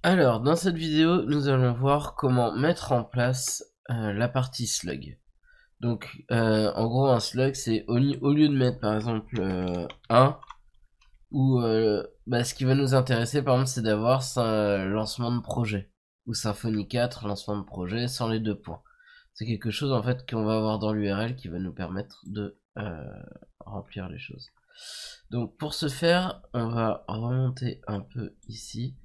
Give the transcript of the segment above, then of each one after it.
Alors, dans cette vidéo, nous allons voir comment mettre en place la partie slug. Donc, en gros, un slug, c'est au lieu de mettre, par exemple, 1, ou ce qui va nous intéresser, par exemple, c'est d'avoir un lancement de projet, ou Symfony 4, lancement de projet, sans les deux points. C'est quelque chose, en fait, qu'on va avoir dans l'URL qui va nous permettre de remplir les choses. Donc, pour ce faire, on va remonter un peu ici.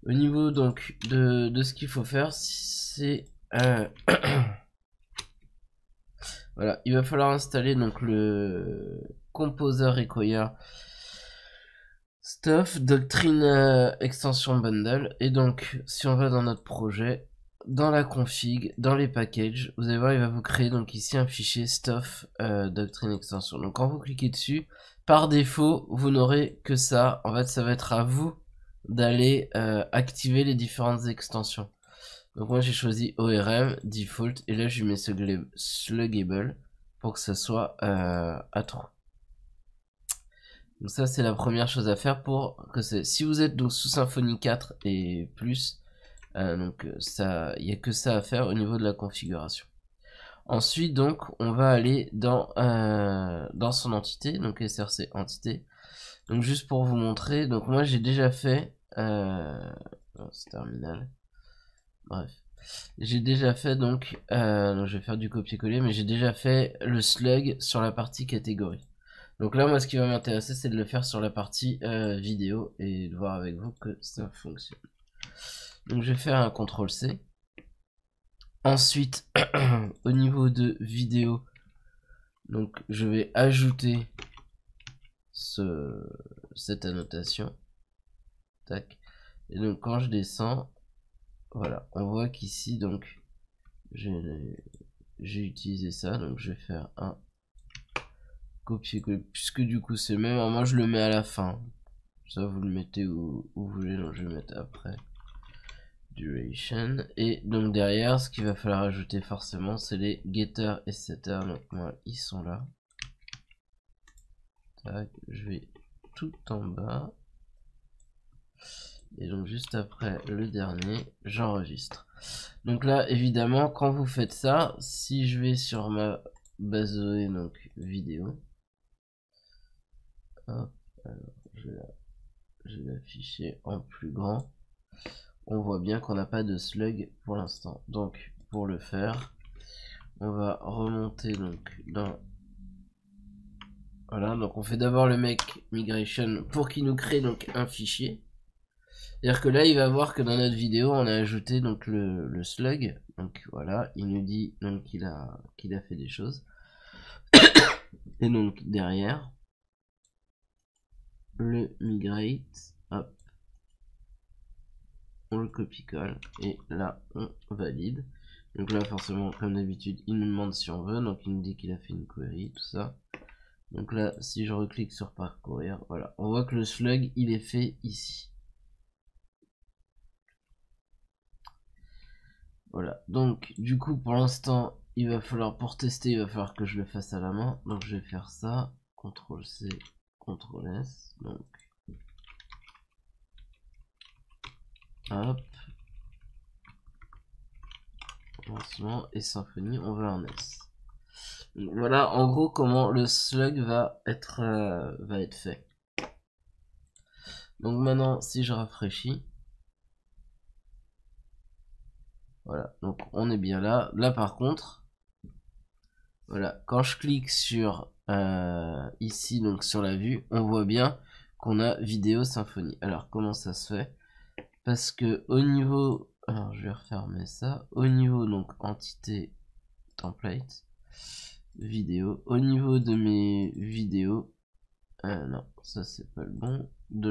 Au niveau donc de ce qu'il faut faire, c'est voilà, il va falloir installer donc le Composer Ecoya Stuff Doctrine Extension Bundle. Et donc si on va dans notre projet, dans la config, dans les packages, vous allez voir, il va vous créer donc ici un fichier Stuff Doctrine Extension. Donc quand vous cliquez dessus, par défaut, vous n'aurez que ça. En fait, ça va être à vous d'aller activer les différentes extensions. Donc moi j'ai choisi ORM, Default, et là je mets ce Sluggable pour que ça soit à true. Donc ça c'est la première chose à faire pour que c'est. Si vous êtes donc sous Symfony 4 et plus, donc ça, il n'y a que ça à faire au niveau de la configuration. Ensuite donc on va aller dans son entité, donc src entité. Donc juste pour vous montrer, donc moi j'ai déjà fait c'est terminal. Bref. J'ai déjà fait donc je vais faire du copier-coller, mais j'ai déjà fait le slug sur la partie catégorie. Donc là, moi, ce qui va m'intéresser, c'est de le faire sur la partie vidéo et de voir avec vous que ça fonctionne. Donc je vais faire un CTRL-C. Ensuite, au niveau de vidéo, donc je vais ajouter cette annotation. Tac. Et donc quand je descends, voilà, on voit qu'ici, donc, j'ai utilisé ça, donc je vais faire un copier-coller, puisque du coup c'est même, moi je le mets à la fin, ça vous le mettez où vous voulez, donc je vais le mettre après, duration, et donc derrière, ce qu'il va falloir ajouter forcément, c'est les getter et setter, donc moi, ils sont là, tac, je vais tout en bas, et donc juste après le dernier, j'enregistre. Donc là, évidemment, quand vous faites ça, si je vais sur ma base de données, donc vidéo, hop, alors je vais l'afficher en plus grand. On voit bien qu'on n'a pas de slug pour l'instant. Donc pour le faire, on va remonter donc dans. Voilà, donc on fait d'abord le make migration pour qu'il nous crée donc un fichier. C'est-à-dire que là, il va voir que dans notre vidéo, on a ajouté donc le slug. Donc voilà, il nous dit donc qu'il a fait des choses. Et donc derrière, le migrate, hop, on le copie-colle et là on valide. Donc là forcément comme d'habitude il nous demande si on veut, donc il nous dit qu'il a fait une query, tout ça. Donc là si je reclique sur parcourir, voilà, on voit que le slug il est fait ici. Voilà, donc du coup pour l'instant il va falloir, pour tester, il va falloir que je le fasse à la main. Donc je vais faire ça, CTRL C, CTRL S, donc hop, lancement et Symfony, on va en S. Donc, voilà en gros comment le slug va être fait. Donc maintenant si je rafraîchis, voilà, donc on est bien là. Là par contre, voilà, quand je clique sur ici, donc sur la vue, on voit bien qu'on a vidéo Symfony. Alors comment ça se fait? Parce que au niveau, alors je vais refermer ça, au niveau donc entité template, vidéo, au niveau de mes vidéos, non, ça c'est pas le bon, de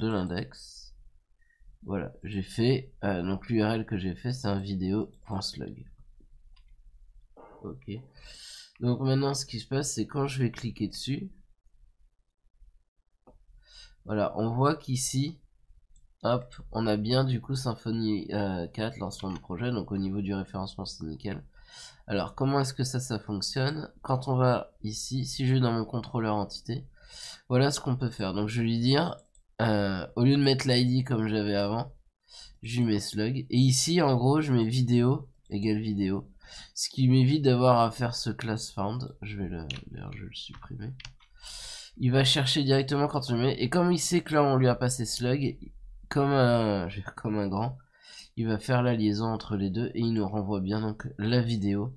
l'index, voilà, j'ai fait, donc l'URL que j'ai fait c'est un vidéo.slug. Ok. Donc maintenant ce qui se passe c'est quand je vais cliquer dessus, voilà, on voit qu'ici, hop, on a bien du coup Symfony 4, lancement de projet, donc au niveau du référencement c'est nickel. Alors comment est-ce que ça fonctionne? Quand on va ici, si je vais dans mon contrôleur entité, voilà ce qu'on peut faire. Donc je vais lui dire, au lieu de mettre l'ID comme j'avais avant, je lui mets slug, et ici en gros je mets vidéo égale vidéo, ce qui m'évite d'avoir à faire ce class found. D'ailleurs je vais le supprimer. Il va chercher directement quand on le met, et comme il sait que là on lui a passé slug, comme un grand, il va faire la liaison entre les deux et il nous renvoie bien donc la vidéo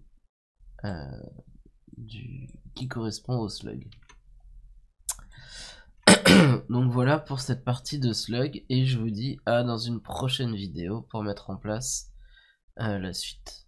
qui correspond au slug. Donc voilà pour cette partie de slug, et je vous dis à dans une prochaine vidéo pour mettre en place la suite.